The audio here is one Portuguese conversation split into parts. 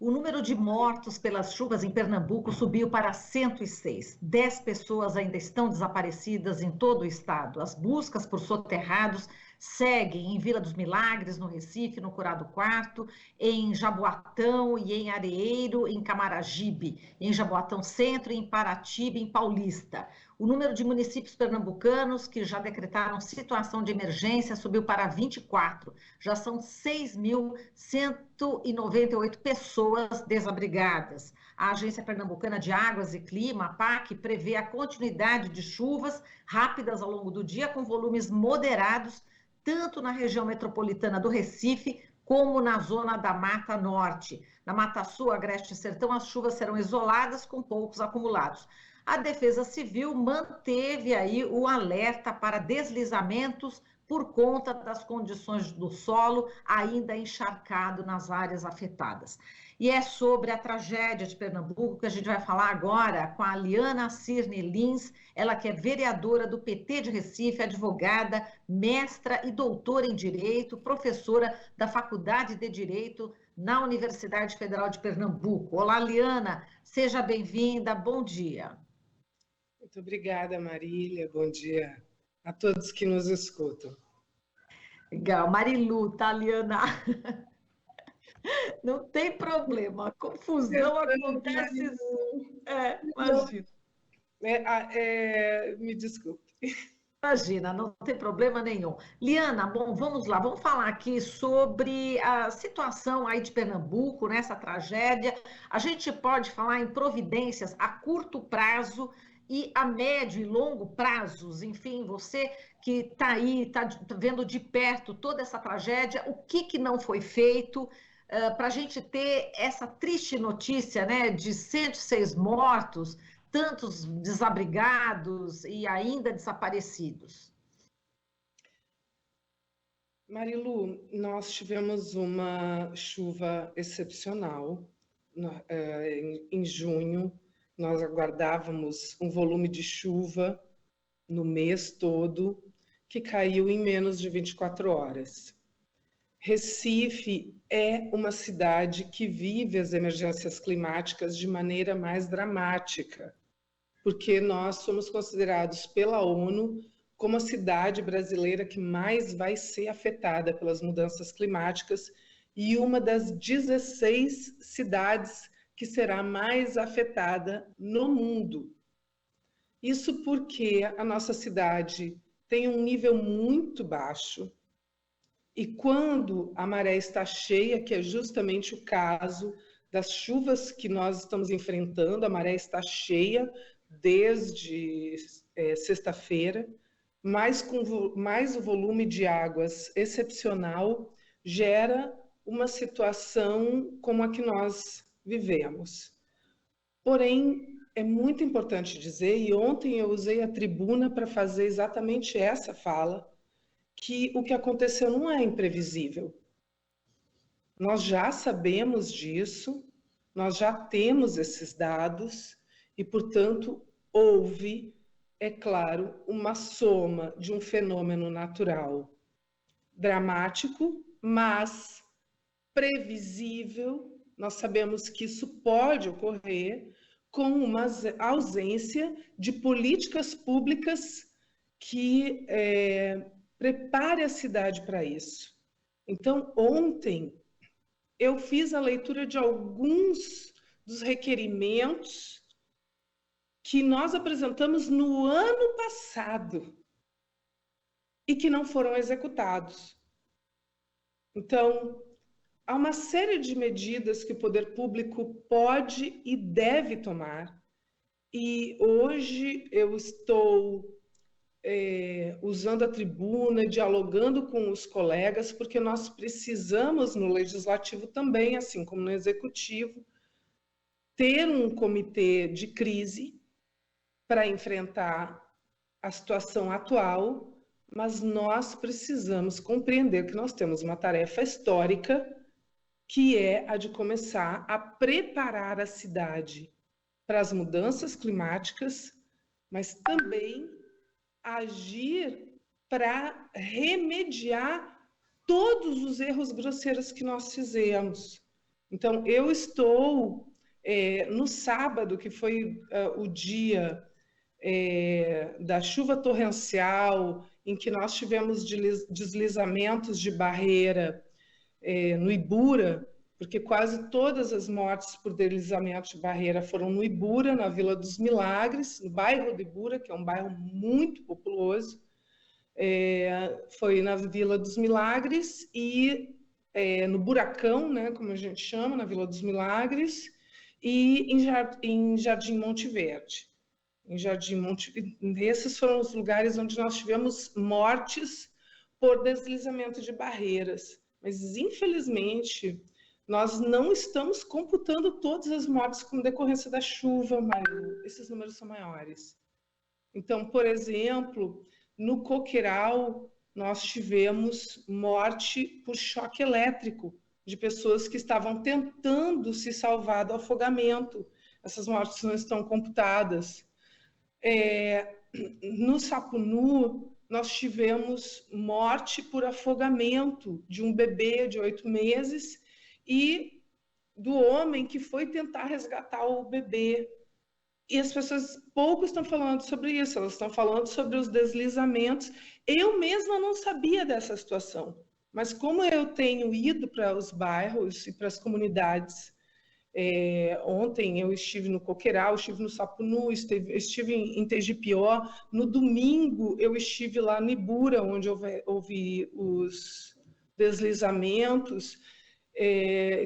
O número de mortos pelas chuvas em Pernambuco subiu para 106. 10 pessoas ainda estão desaparecidas em todo o estado. As buscas por soterrados seguem em Vila dos Milagres, no Recife, no Curado Quarto, em Jaboatão e em Areeiro, em Camaragibe, em Jaboatão Centro e em Paratiba, em Paulista. O número de municípios pernambucanos que já decretaram situação de emergência subiu para 24. Já são 6.198 pessoas desabrigadas. A Agência Pernambucana de Águas e Clima, a APAC, prevê a continuidade de chuvas rápidas ao longo do dia, com volumes moderados, tanto na região metropolitana do Recife, como na zona da Mata Norte. Na Mata Sul, Agreste e Sertão, as chuvas serão isoladas, com poucos acumulados. A Defesa Civil manteve aí o alerta para deslizamentos por conta das condições do solo ainda encharcado nas áreas afetadas. E é sobre a tragédia de Pernambuco que a gente vai falar agora com a Liana Cirne Lins, ela que é vereadora do PT de Recife, advogada, mestra e doutora em Direito, professora da Faculdade de Direito na Universidade Federal de Pernambuco. Olá, Liana, seja bem-vinda, bom dia. Muito obrigada, Marília, bom dia a todos que nos escutam. Legal, Marilu, tá, Liana? Não tem problema, a confusão acontece. Imagina. Me desculpe. Imagina, não tem problema nenhum. Liana, bom, vamos lá, vamos falar aqui sobre a situação aí de Pernambuco, nessa tragédia. A gente pode falar em providências a curto prazo e a médio e longo prazos, enfim, você que está aí, está vendo de perto toda essa tragédia, o que não foi feito para a gente ter essa triste notícia, né, de 106 mortos, tantos desabrigados e ainda desaparecidos? Marilu, nós tivemos uma chuva excepcional em junho. Nós aguardávamos um volume de chuva no mês todo, que caiu em menos de 24 horas. Recife é uma cidade que vive as emergências climáticas de maneira mais dramática, porque nós somos considerados pela ONU como a cidade brasileira que mais vai ser afetada pelas mudanças climáticas e uma das 16 cidades que será mais afetada no mundo. Isso porque a nossa cidade tem um nível muito baixo e quando a maré está cheia, que é justamente o caso das chuvas que nós estamos enfrentando, a maré está cheia desde sexta-feira, mais o volume de águas excepcional gera uma situação como a que nós vivemos. Porém, é muito importante dizer, e ontem eu usei a tribuna para fazer exatamente essa fala, que o que aconteceu não é imprevisível. Nós já sabemos disso, nós já temos esses dados e, portanto, houve, é claro, uma soma de um fenômeno natural dramático, mas previsível. Nós sabemos que isso pode ocorrer com uma ausência de políticas públicas que prepare a cidade para isso. Então, ontem, eu fiz a leitura de alguns dos requerimentos que nós apresentamos no ano passado e que não foram executados. Então, há uma série de medidas que o poder público pode e deve tomar. E hoje eu estou usando a tribuna, dialogando com os colegas, porque nós precisamos no legislativo também, assim como no executivo, ter um comitê de crise para enfrentar a situação atual, mas nós precisamos compreender que nós temos uma tarefa histórica, que é a de começar a preparar a cidade para as mudanças climáticas, mas também agir para remediar todos os erros grosseiros que nós fizemos. Então, eu estou no sábado, que foi o dia da chuva torrencial, em que nós tivemos deslizamentos de barreira no Ibura, porque quase todas as mortes por deslizamento de barreira foram no Ibura, na Vila dos Milagres, no bairro do Ibura, que é um bairro muito populoso. Foi na Vila dos Milagres e no Buracão, né, como a gente chama, na Vila dos Milagres, e em Jardim Monte Verde. Esses foram os lugares onde nós tivemos mortes por deslizamento de barreiras. Mas, infelizmente, nós não estamos computando todas as mortes como decorrência da chuva, Mário. Esses números são maiores. Então, por exemplo, no Coqueiral, nós tivemos morte por choque elétrico de pessoas que estavam tentando se salvar do afogamento. Essas mortes não estão computadas. No Sapunu, nós tivemos morte por afogamento de um bebê de 8 meses e do homem que foi tentar resgatar o bebê. E as pessoas pouco estão falando sobre isso, elas estão falando sobre os deslizamentos. Eu mesma não sabia dessa situação, mas como eu tenho ido para os bairros e para as comunidades, ontem eu estive no Coqueiral, estive no Sapunu, estive em Tegipió, no domingo eu estive lá no Ibura, onde houve os deslizamentos,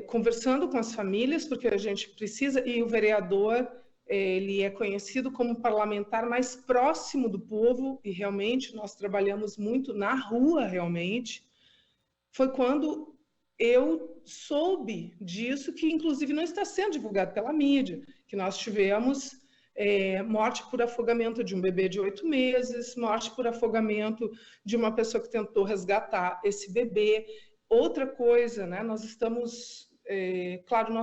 conversando com as famílias, porque a gente precisa, e o vereador, ele é conhecido como parlamentar mais próximo do povo, e realmente nós trabalhamos muito na rua, realmente. Foi quando eu soube disso, que inclusive não está sendo divulgado pela mídia, que nós tivemos morte por afogamento de um bebê de 8 meses, morte por afogamento de uma pessoa que tentou resgatar esse bebê. Outra coisa, né, nós estamos, claro,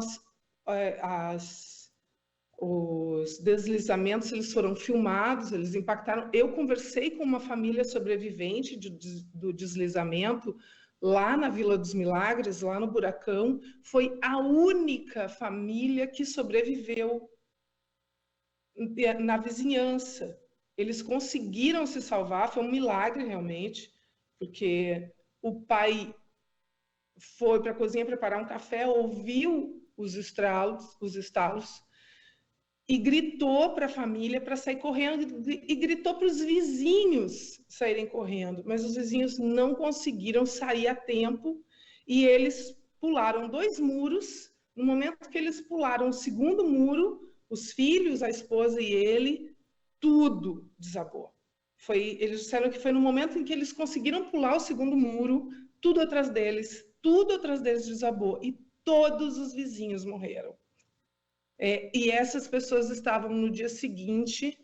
os deslizamentos, eles foram filmados, eles impactaram. Eu conversei com uma família sobrevivente do deslizamento, lá na Vila dos Milagres, lá no Buracão. Foi a única família que sobreviveu na vizinhança. Eles conseguiram se salvar, foi um milagre realmente, porque o pai foi para a cozinha preparar um café, ouviu os estalos, e gritou para a família para sair correndo, e gritou para os vizinhos saírem correndo, mas os vizinhos não conseguiram sair a tempo, e eles pularam 2 muros. No momento que eles pularam o segundo muro, os filhos, a esposa e ele, tudo desabou. Eles disseram que foi no momento em que eles conseguiram pular o segundo muro, tudo atrás deles desabou, e todos os vizinhos morreram. E essas pessoas estavam no dia seguinte,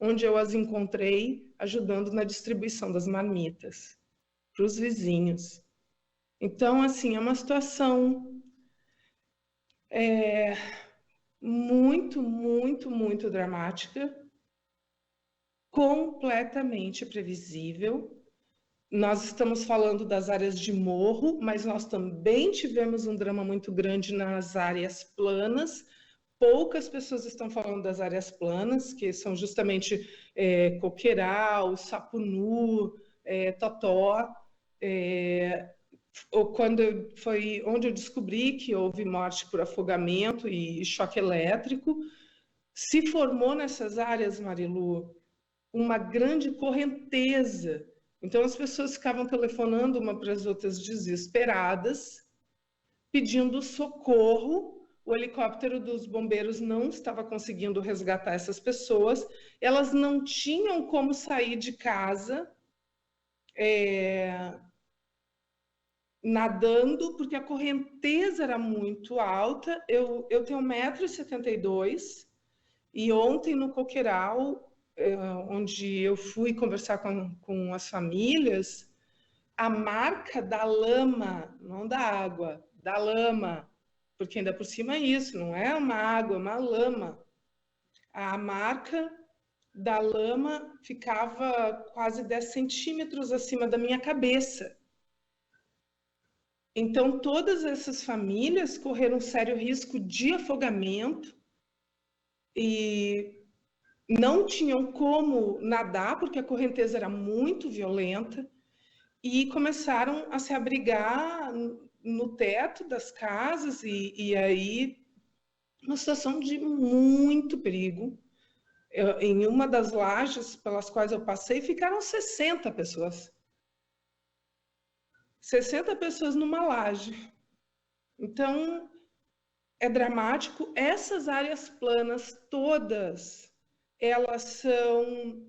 onde eu as encontrei, ajudando na distribuição das marmitas para os vizinhos. Então, assim, é uma situação muito, muito, muito dramática, completamente previsível. Nós estamos falando das áreas de morro, mas nós também tivemos um drama muito grande nas áreas planas. Poucas pessoas estão falando das áreas planas, que são justamente Coqueiral, Sapunu, Totó. Foi onde eu descobri que houve morte por afogamento e choque elétrico. Se formou nessas áreas, Marilu, uma grande correnteza. Então, as pessoas ficavam telefonando uma para as outras desesperadas, pedindo socorro. O helicóptero dos bombeiros não estava conseguindo resgatar essas pessoas. Elas não tinham como sair de casa nadando, porque a correnteza era muito alta. Eu tenho 1,72 m, e ontem no Coqueiral, onde eu fui conversar com as famílias, a marca da lama, não da água, da lama, porque ainda por cima é isso, não é uma água, é uma lama. A marca da lama ficava quase 10 centímetros acima da minha cabeça. Então, todas essas famílias correram sério risco de afogamento e não tinham como nadar, porque a correnteza era muito violenta, e começaram a se abrigar no teto das casas, e aí uma situação de muito perigo. Em uma das lajes pelas quais eu passei, ficaram 60 pessoas. 60 pessoas numa laje. Então, é dramático. Essas áreas planas todas, elas são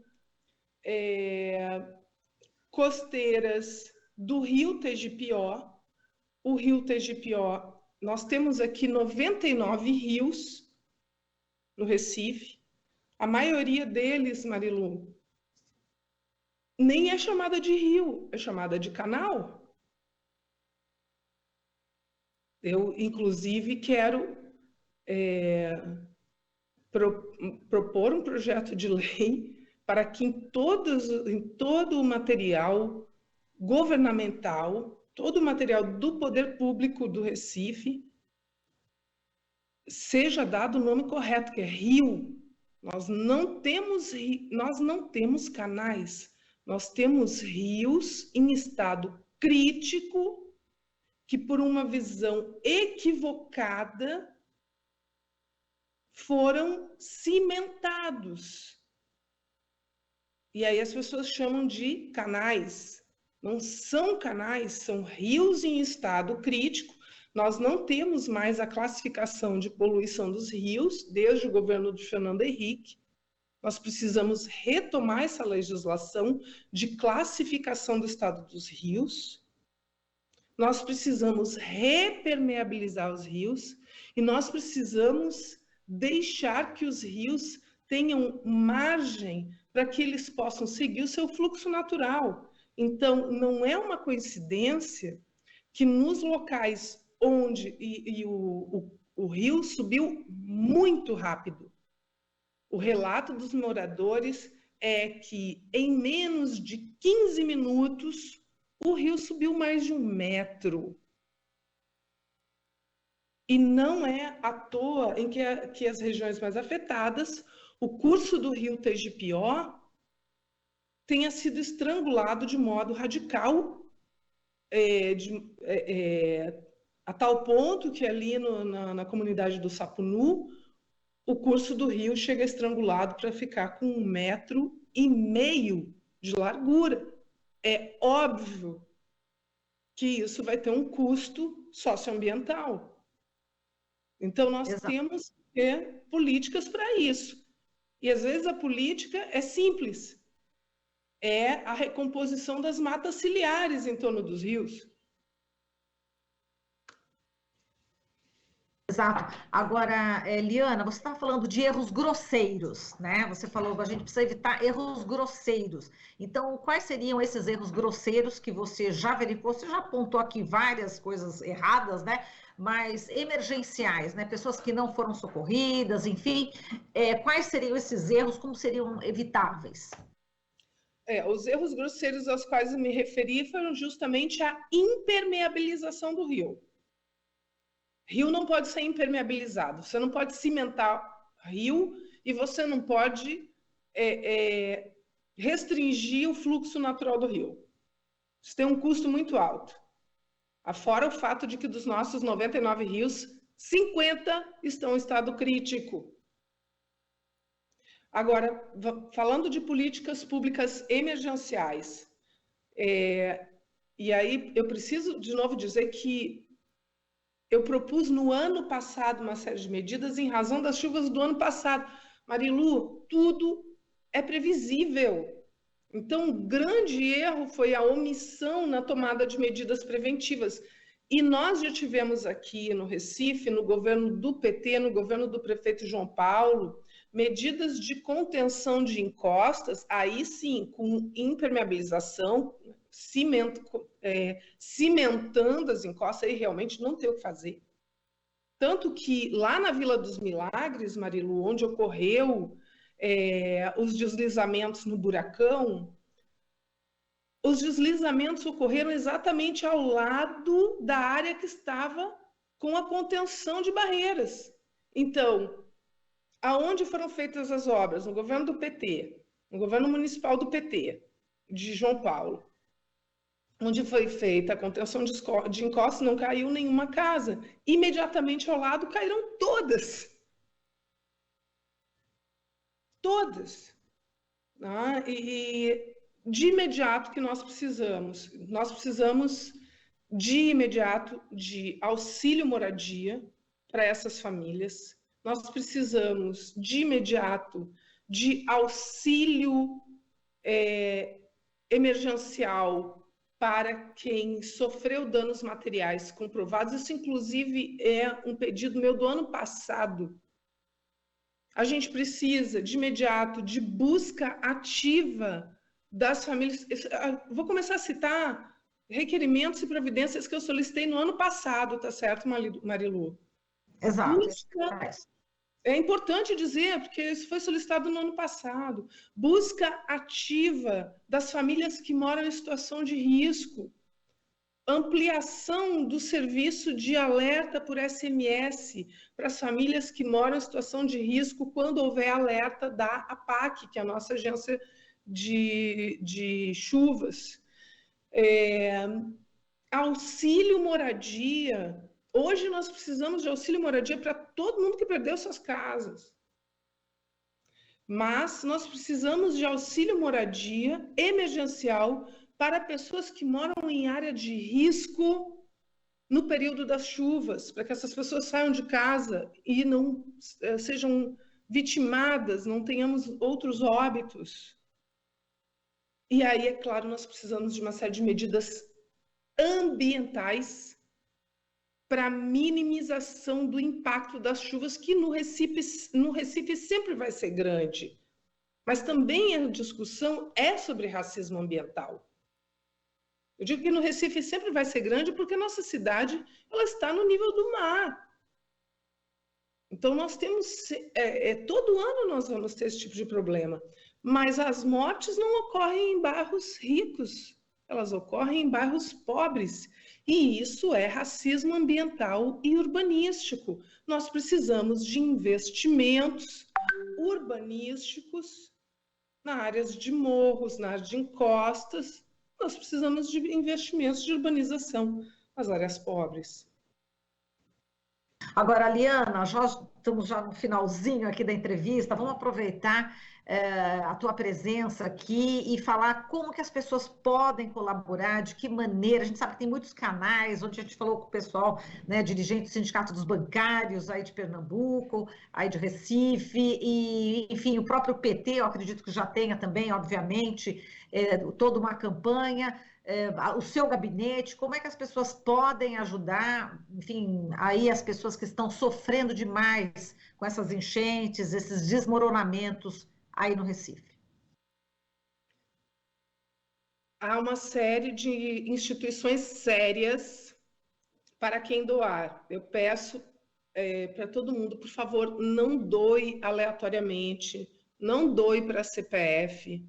costeiras do rio Tegipió. O rio Tegipió, nós temos aqui 99 rios no Recife. A maioria deles, Marilu, nem é chamada de rio, é chamada de canal. Eu, inclusive, quero propor um projeto de lei para que em todo o material governamental, todo o material do poder público do Recife, seja dado o nome correto, que é rio. Nós não temos canais, nós temos rios em estado crítico que, por uma visão equivocada, foram cimentados. E aí as pessoas chamam de canais. Não são canais, são rios em estado crítico. Nós não temos mais a classificação de poluição dos rios desde o governo de Fernando Henrique. Nós precisamos retomar essa legislação de classificação do estado dos rios. Nós precisamos repermeabilizar os rios e nós precisamos deixar que os rios tenham margem para que eles possam seguir o seu fluxo natural. Então, não é uma coincidência que nos locais onde o rio subiu muito rápido, o relato dos moradores é que em menos de 15 minutos o rio subiu mais de 1 metro. E não é à toa em que as regiões mais afetadas, o curso do rio Tegipió tenha sido estrangulado de modo radical, a tal ponto que ali na comunidade do Sapunu, o curso do rio chega estrangulado para ficar com 1,5 metros de largura. É óbvio que isso vai ter um custo socioambiental. Então, nós temos que ter políticas para isso. E, às vezes, a política é simples. É a recomposição das matas ciliares em torno dos rios. Exato. Agora, Liana, você estava falando de erros grosseiros, né? Você falou que a gente precisa evitar erros grosseiros. Então, quais seriam esses erros grosseiros que você já verificou? Você já apontou aqui várias coisas erradas, né? Mas emergenciais, né? Pessoas que não foram socorridas, enfim. Quais seriam esses erros? Como seriam evitáveis? Os erros grosseiros aos quais eu me referi foram justamente a impermeabilização do rio. Rio não pode ser impermeabilizado. Você não pode cimentar rio e você não pode restringir o fluxo natural do rio. Isso tem um custo muito alto. Afora o fato de que dos nossos 99 rios, 50 estão em estado crítico. Agora, falando de políticas públicas emergenciais, e aí eu preciso de novo dizer que eu propus no ano passado uma série de medidas em razão das chuvas do ano passado. Marilu, tudo é previsível. Então, um grande erro foi a omissão na tomada de medidas preventivas. E nós já tivemos aqui no Recife, no governo do PT, no governo do prefeito João Paulo, medidas de contenção de encostas, aí sim, com impermeabilização, cimentando as encostas, aí realmente não tem o que fazer. Tanto que lá na Vila dos Milagres, Marilu, onde ocorreu os deslizamentos no buracão, os deslizamentos ocorreram exatamente ao lado da área que estava com a contenção de barreiras. Então, aonde foram feitas as obras? No governo do PT, no governo municipal do PT, de João Paulo. Onde foi feita a contenção de encosto, não caiu nenhuma casa. Imediatamente ao lado caíram todas. Todas. Ah, e de imediato que nós precisamos de imediato de auxílio moradia para essas famílias. Nós precisamos de imediato de auxílio emergencial para quem sofreu danos materiais comprovados. Isso, inclusive, é um pedido meu do ano passado. A gente precisa, de imediato, de busca ativa das famílias. Vou começar a citar requerimentos e providências que eu solicitei no ano passado, tá certo, Marilu? Exato. É importante dizer, porque isso foi solicitado no ano passado. Busca ativa das famílias que moram em situação de risco. Ampliação do serviço de alerta por SMS para as famílias que moram em situação de risco quando houver alerta da APAC, que é a nossa agência de chuvas. Auxílio moradia. Hoje nós precisamos de auxílio moradia para todo mundo que perdeu suas casas. Mas nós precisamos de auxílio moradia emergencial para pessoas que moram em área de risco no período das chuvas, para que essas pessoas saiam de casa e não sejam vitimadas, não tenhamos outros óbitos. E aí, é claro, nós precisamos de uma série de medidas ambientais para minimização do impacto das chuvas, que no Recife sempre vai ser grande. Mas também a discussão é sobre racismo ambiental. Eu digo que no Recife sempre vai ser grande porque a nossa cidade ela está no nível do mar. Então, nós temos... todo ano nós vamos ter esse tipo de problema. Mas as mortes não ocorrem em bairros ricos, elas ocorrem em bairros pobres. E isso é racismo ambiental e urbanístico. Nós precisamos de investimentos urbanísticos na áreas de morros, na área de encostas. Nós precisamos de investimentos de urbanização nas áreas pobres. Agora, Liana, estamos já no finalzinho aqui da entrevista, vamos aproveitar a tua presença aqui e falar como que as pessoas podem colaborar, de que maneira. A gente sabe que tem muitos canais, onde a gente falou com o pessoal, né, dirigente do Sindicato dos Bancários aí de Pernambuco, aí de Recife, e, enfim, o próprio PT, eu acredito que já tenha também, obviamente, toda uma campanha. O seu gabinete, como é que as pessoas podem ajudar, enfim, aí as pessoas que estão sofrendo demais com essas enchentes, esses desmoronamentos aí no Recife? Há uma série de instituições sérias para quem doar. Eu peço para todo mundo, por favor, não doe aleatoriamente, não doe para a CPF.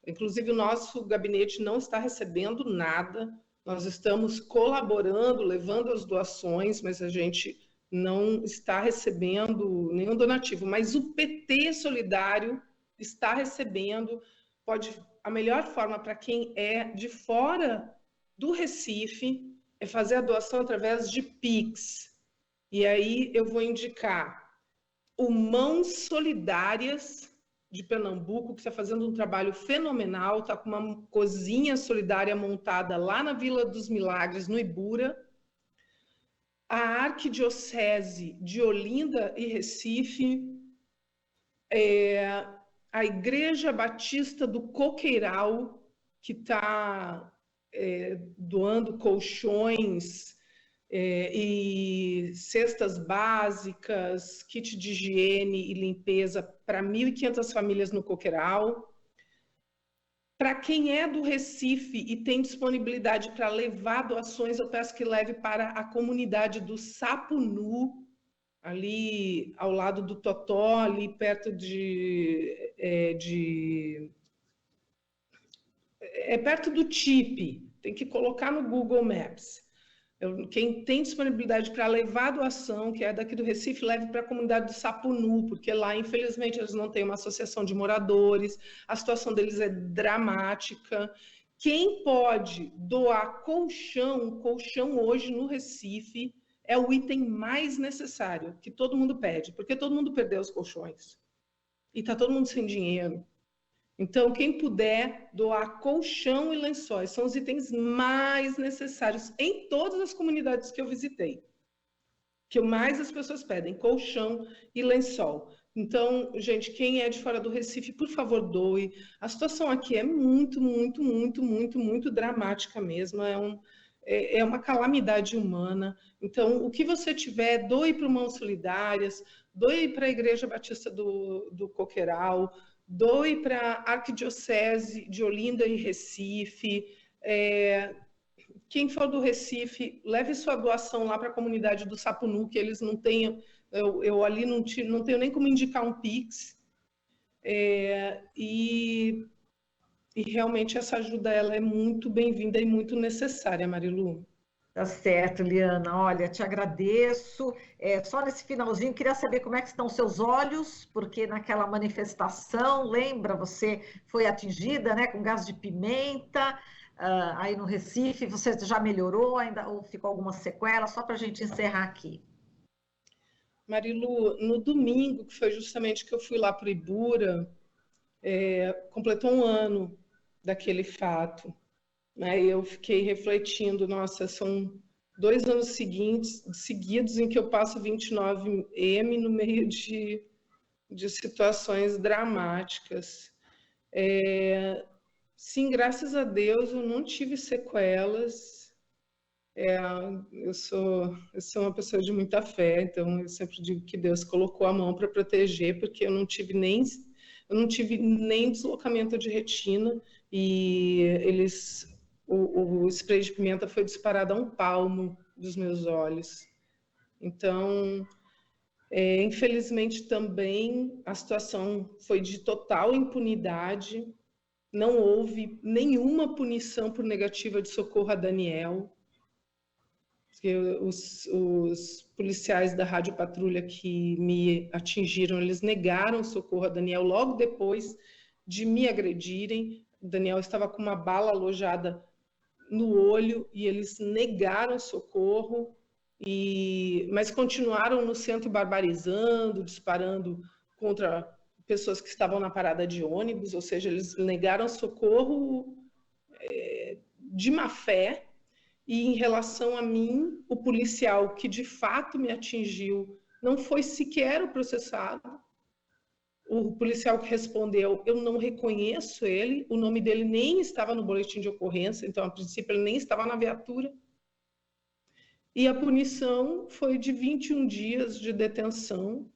Inclusive, o nosso gabinete não está recebendo nada, nós estamos colaborando, levando as doações, mas a gente não está recebendo nenhum donativo. Mas o PT Solidário está recebendo. A melhor forma para quem é de fora do Recife é fazer a doação através de Pix. E aí eu vou indicar o Mãos Solidárias de Pernambuco, que está fazendo um trabalho fenomenal, está com uma cozinha solidária montada lá na Vila dos Milagres, no Ibura. A Arquidiocese de Olinda e Recife, a Igreja Batista do Coqueiral, que está doando colchões e cestas básicas, kit de higiene e limpeza para 1.500 famílias no Coqueiral. Para quem é do Recife e tem disponibilidade para levar doações, eu peço que leve para a comunidade do Sapo Nu, ali ao lado do Totó, ali perto é perto do TIP, tem que colocar no Google Maps. Quem tem disponibilidade para levar a doação, que é daqui do Recife, leve para a comunidade do Sapunu, porque lá, infelizmente, eles não têm uma associação de moradores, a situação deles é dramática. Quem pode doar colchão, colchão hoje no Recife é o item mais necessário, que todo mundo pede, porque todo mundo perdeu os colchões. E está todo mundo sem dinheiro. Então, quem puder doar colchão e lençóis, são os itens mais necessários em todas as comunidades que eu visitei. Que mais as pessoas pedem, colchão e lençol. Então, gente, quem é de fora do Recife, por favor, doe. A situação aqui é muito, muito, muito, muito, muito dramática mesmo. É uma calamidade humana. Então, o que você tiver, doe para o Mãos Solidárias, doe para a Igreja Batista do Coqueiral, doe para a Arquidiocese de Olinda e Recife. Quem for do Recife, leve sua doação lá para a comunidade do Sapunu, que eles não tenham... Eu ali não tenho nem como indicar um Pix. E realmente essa ajuda ela é muito bem-vinda e muito necessária, Marilu. Tá certo, Liana. Olha, te agradeço. Só nesse finalzinho, queria saber como é que estão os seus olhos, porque naquela manifestação, lembra, você foi atingida, né, com gás de pimenta, aí no Recife. Você já melhorou ainda ou ficou alguma sequela? Só para a gente encerrar aqui. Marilu, no domingo, que foi justamente que eu fui lá para o Ibura, completou um ano daquele fato. Aí eu fiquei refletindo, nossa, são 2 anos seguidos em que eu passo 29M no meio de situações dramáticas. Sim, graças a Deus eu não tive sequelas. Eu sou uma pessoa de muita fé, então eu sempre digo que Deus colocou a mão para proteger, porque eu não tive nem deslocamento de retina e o spray de pimenta foi disparado a 1 palmo dos meus olhos. Então, infelizmente também a situação foi de total impunidade, não houve nenhuma punição por negativa de socorro a Daniel. Os policiais da Rádio Patrulha que me atingiram, eles negaram socorro a Daniel logo depois de me agredirem. O Daniel estava com uma bala alojada no olho e eles negaram socorro, mas continuaram no centro barbarizando, disparando contra pessoas que estavam na parada de ônibus, ou seja, eles negaram socorro de má fé. E em relação a mim, o policial que de fato me atingiu não foi sequer o processado. O policial que respondeu, eu não reconheço ele, o nome dele nem estava no boletim de ocorrência, então, a princípio, ele nem estava na viatura. E a punição foi de 21 dias de detenção,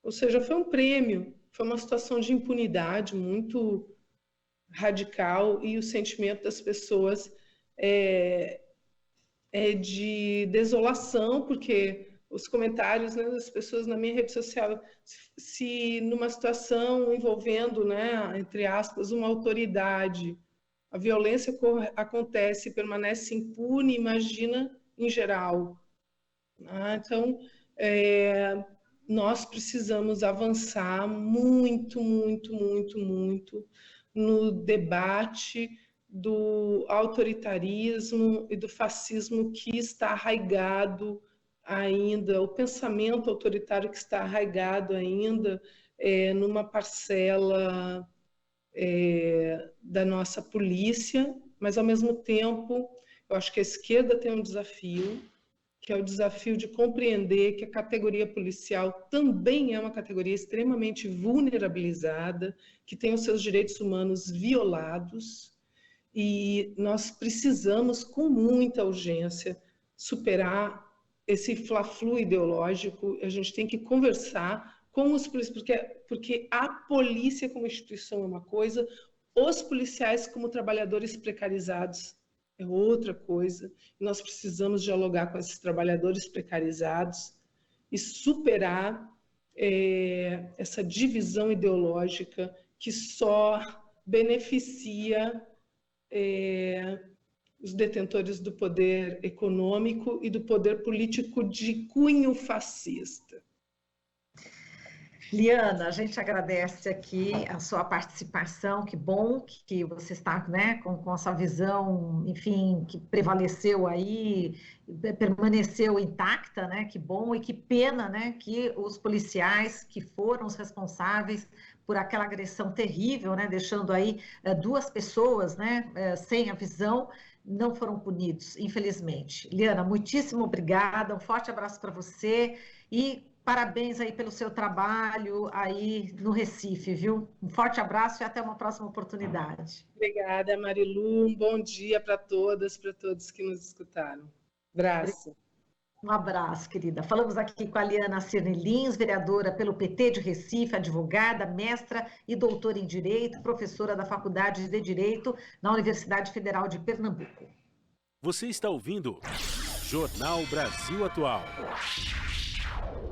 ou seja, foi um prêmio, foi uma situação de impunidade muito radical, e o sentimento das pessoas é de desolação, porque os comentários, né, das pessoas na minha rede social, se numa situação envolvendo, né, entre aspas, uma autoridade, a violência acontece e permanece impune, imagina em geral. Então, nós precisamos avançar muito, muito, muito, muito no debate do autoritarismo e do fascismo que está arraigado ainda, o pensamento autoritário que está arraigado ainda numa parcela da nossa polícia, mas ao mesmo tempo eu acho que a esquerda tem um desafio, que é o desafio de compreender que a categoria policial também é uma categoria extremamente vulnerabilizada, que tem os seus direitos humanos violados, e nós precisamos, com muita urgência, superar esse fla-flu ideológico. A gente tem que conversar com os policiais, porque a polícia como instituição é uma coisa, os policiais como trabalhadores precarizados é outra coisa. Nós precisamos dialogar com esses trabalhadores precarizados e superar essa divisão ideológica que só beneficia os detentores do poder econômico e do poder político de cunho fascista. Liana, a gente agradece aqui a sua participação, que bom que você está, né, com essa visão, enfim, que prevaleceu aí, permaneceu intacta, né, que bom e que pena, né, que os policiais que foram os responsáveis por aquela agressão terrível, né, deixando aí 2 pessoas, né, sem a visão, não foram punidos, infelizmente. Liana, muitíssimo obrigada, um forte abraço para você e parabéns aí pelo seu trabalho aí no Recife, viu? Um forte abraço e até uma próxima oportunidade. Obrigada, Marilu. Um bom dia para todas, para todos que nos escutaram. Abraço. Um abraço, querida. Falamos aqui com a Liana Cirne Lins, vereadora pelo PT de Recife, advogada, mestra e doutora em Direito, professora da Faculdade de Direito na Universidade Federal de Pernambuco. Você está ouvindo Jornal Brasil Atual.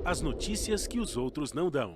As notícias que os outros não dão.